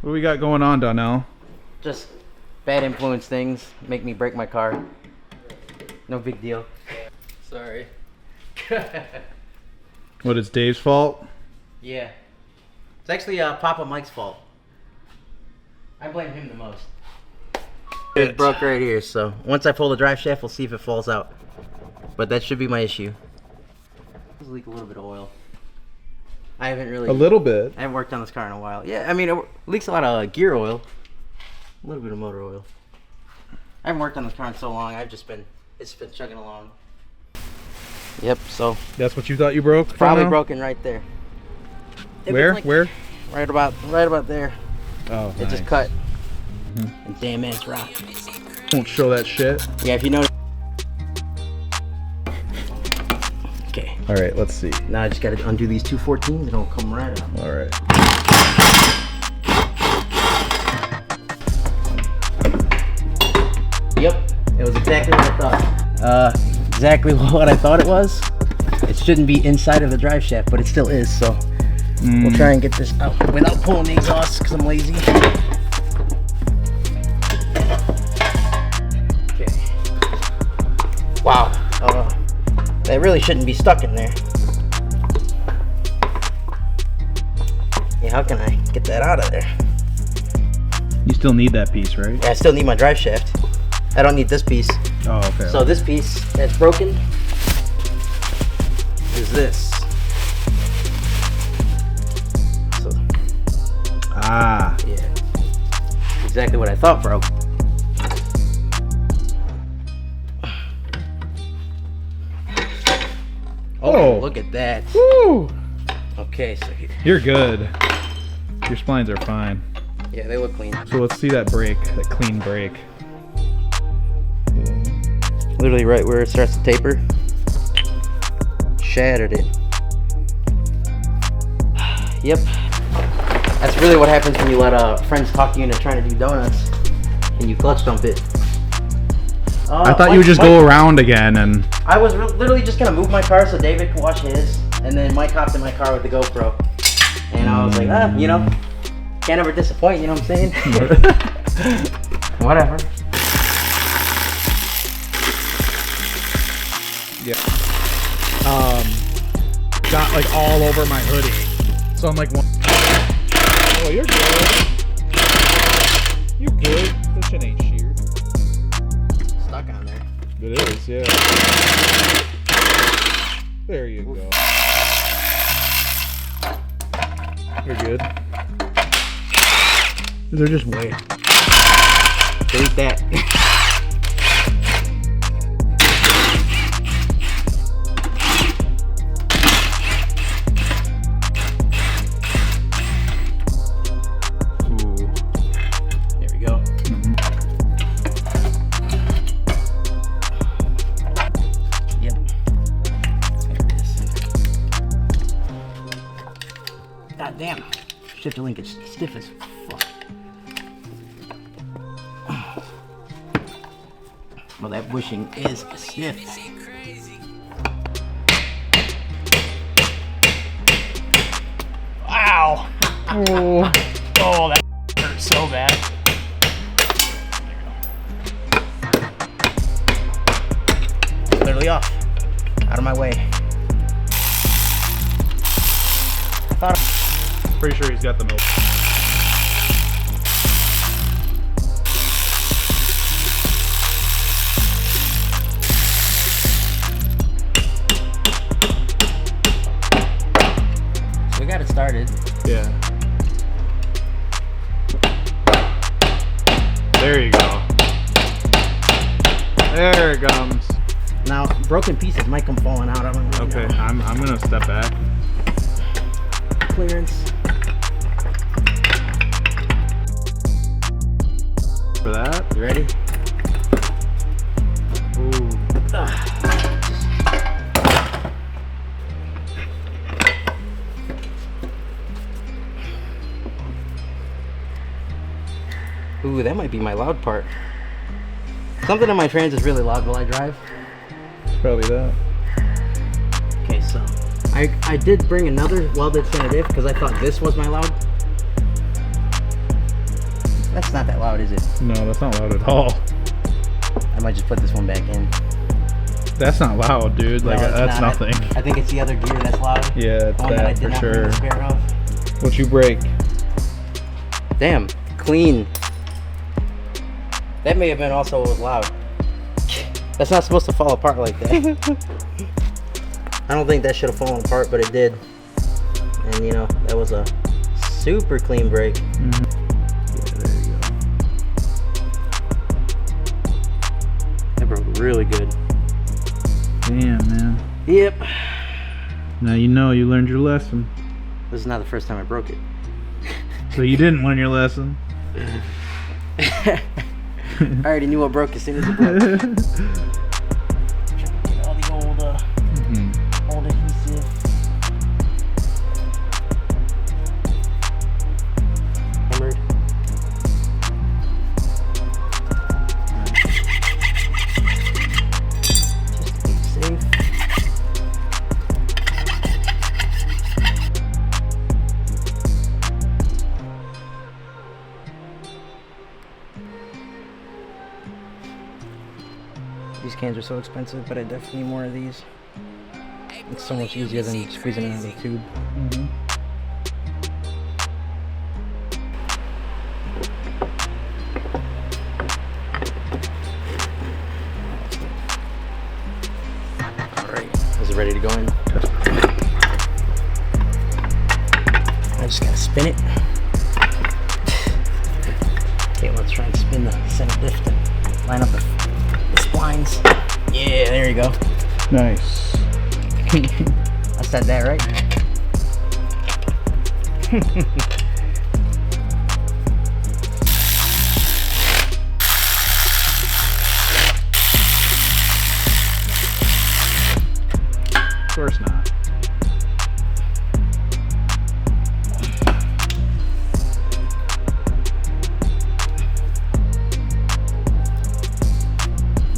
What do we got going on, Donnell? Just bad influence things make me break my car. No big deal. Sorry. What, it's Dave's fault? Yeah. It's actually Papa Mike's fault. I blame him the most. It broke right here, so once I pull the drive shaft, we'll see if it falls out. But that should be my issue. Just leak a little bit of oil. I haven't really... A little bit? I haven't worked on this car in a while. Yeah, I mean, it leaks a lot of gear oil. A little bit of motor oil. I haven't worked on this car in so long. It's been chugging along. Yep, so... That's what you thought you broke? Probably broken right there. Where? Like, Where? Right about there. Oh, It just cut. And damn man, it's rock. Won't show that shit. Yeah, if you know. Okay. All right, let's see. Now I just gotta undo these 214s and it'll come right up. All right. Yep, it was exactly what I thought. Exactly what I thought it was. It shouldn't be inside of the drive shaft, but it still is. So we'll try and get this out without pulling the exhaust because I'm lazy. Wow, that really shouldn't be stuck in there. Yeah, how can I get that out of there? You still need that piece, right? Yeah, I still need my drive shaft. I don't need this piece. Oh, okay. So this piece that's broken is this. So, yeah, exactly what I thought broke. Oh, look at that. Woo! Okay, so here. You're good. Your splines are fine. Yeah, they look clean. So let's see that break, that clean break. Literally right where it starts to taper. Shattered it. Yep. That's really what happens when you let friends talk you into trying to do donuts and you clutch dump it. I thought you would just go around again and... I was literally just gonna move my car so David could wash his, and then Mike hopped in my car with the GoPro. And I was like, you know, can't ever disappoint, you know what I'm saying? Whatever. Yeah. Got like all over my hoodie. So I'm like, oh, you're good. You good. This shit ain't sheared. Stuck on there. It is, yeah. There you go. You're good. They're just wet. Delete that. Ooh. There we go. Yep. There it is. God damn. Shifter link is stiff as fuck. Well, that bushing is stiff. Wow. Oh. Oh, that hurt so bad. Literally off. Out of my way. Pretty sure he's got the milk. So we got it started. Yeah. There you go. There it comes. Now, broken pieces might come falling out. I don't really Okay, know. I'm gonna step back. Clearance. For that. You ready? Ooh. Ooh, that might be my loud part. Something in my trans is really loud while I drive. Probably that. Okay, so I did bring another welded center diff because I thought this was my loud. That's not that loud, is it? No, that's not loud at all. I might just put this one back in. That's not loud, dude. Like, No, it's that's not. nothing. I think it's the other gear that's loud. Yeah, it's The one that I that did for not bring sure. the spare of. What you break? Damn, clean. That may have been also what was loud. That's not supposed to fall apart like that. I don't think that should have fallen apart, but it did. And you know, that was a super clean break. Mm-hmm. Yeah, there you go. That broke really good. Damn, man. Yep. Now you know you learned your lesson. This is not the first time I broke it. So you didn't learn your lesson. I already knew what broke as soon as it broke. Get all the old, old adhesive. Hammered. Just to be safe. These cans are so expensive, but I definitely need more of these. It's so much easier than squeezing it out of the tube. Mm-hmm. Alright, is it ready to go in? I just gotta spin it. Okay, let's try and spin the center diff to line up the splines. Yeah, there you go. Nice. I said that right. Of course not.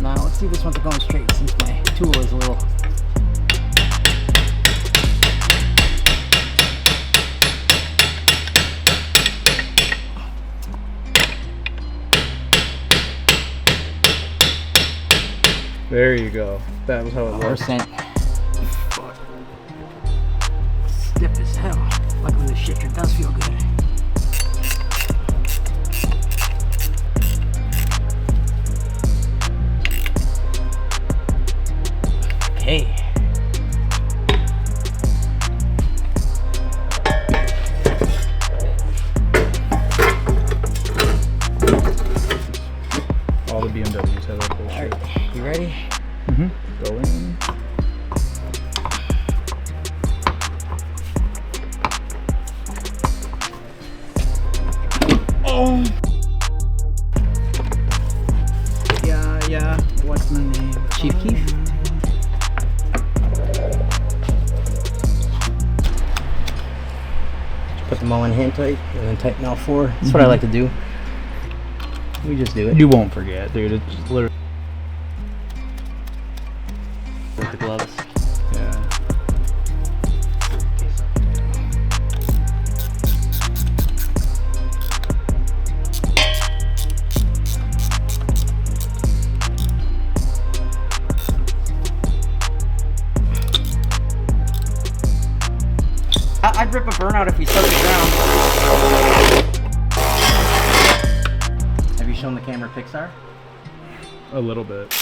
Now let's see if this one's going straight since my tool is a little. There you go. That was how it worked. Stiff as hell. Luckily the shifter does feel good. Okay. All the BMWs have that bullshit. Alright, you ready? Mm-hmm. Go in. Oh. Yeah. What's my name? Chief Keef. Put them all in hand tight and then tighten all four. That's what I like to do. We just do it. You won't forget, dude. It's just literally. With the gloves. Yeah. I'd rip a burnout if you soak it down. Have you shown the camera Pixar? A little bit.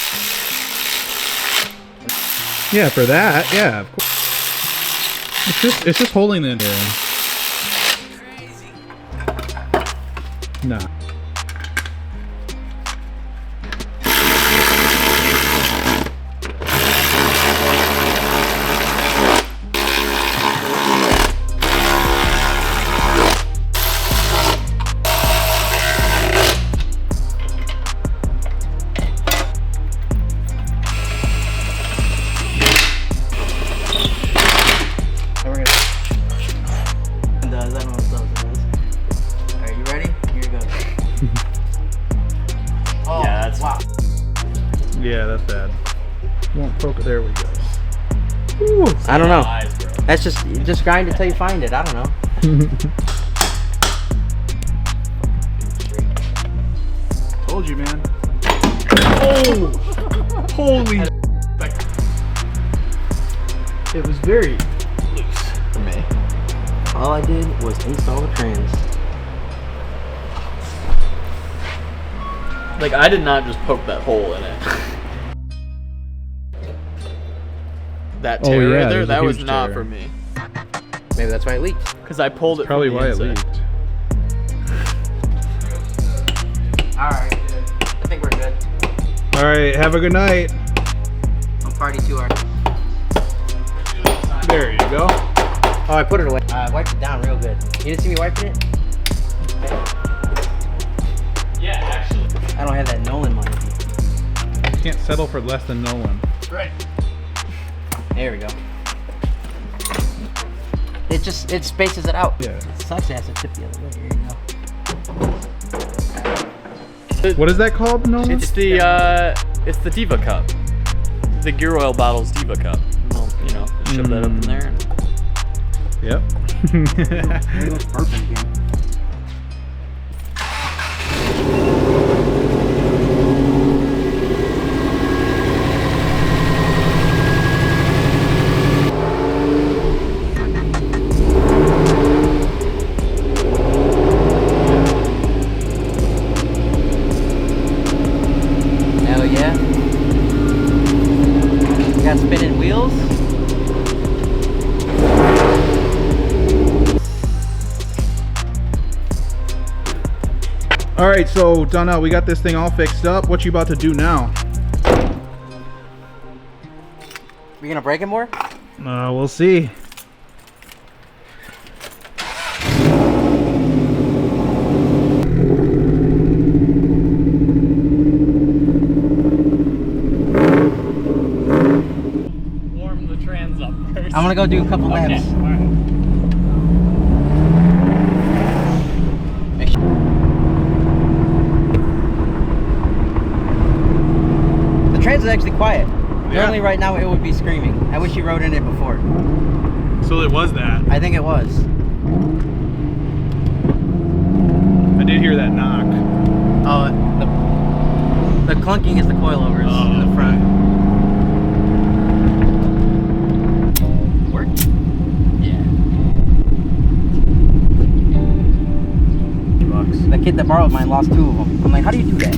Yeah, for that, yeah, of course. It's just holding it in. Nah. Yeah, that's bad. Won't poke it. There we go. Ooh. I don't know. Eyes, bro. That's just grind it till you find it. I don't know. Told you, man. Oh! Holy! It was very loose for me. All I did was install the trans. Like, I did not just poke that hole in it. That Oh, tear yeah, right there, there's a that was huge not tear. for me. Maybe that's why it leaked. Because I pulled it Probably from the why it inside. leaked. Alright. I think we're good. Alright, have a good night. I'm party too hard. There you go. Oh, I put it away. I wiped it down real good. You didn't see me wiping it? Yeah, actually. I don't have that Nolan money. Can't settle for less than Nolan. Right. There we go. It spaces it out. Yeah. It sucks it has to tip the other way. There you go. What is that called, Nolan? It's the Diva Cup. The Gear Oil Bottle's Diva Cup. Well, you know, just shove that up in there. And... Yep. It looks perfect again. Hell yeah. Got spinning wheels. All right, so Donnell, we got this thing all fixed up. What you about to do now? We gonna break it more? We'll see. Warm the trans up first. I'm gonna go do a couple laps. Okay, alright. Make sure. The trans is actually quiet. Normally right now it would be screaming. I wish you rode in it before. So it was that. I think it was. I did hear that knock. Oh, the clunking is the coilovers in the front. Work? Yeah. $50. The kid that borrowed mine lost 2 of them. I'm like, how do you do that?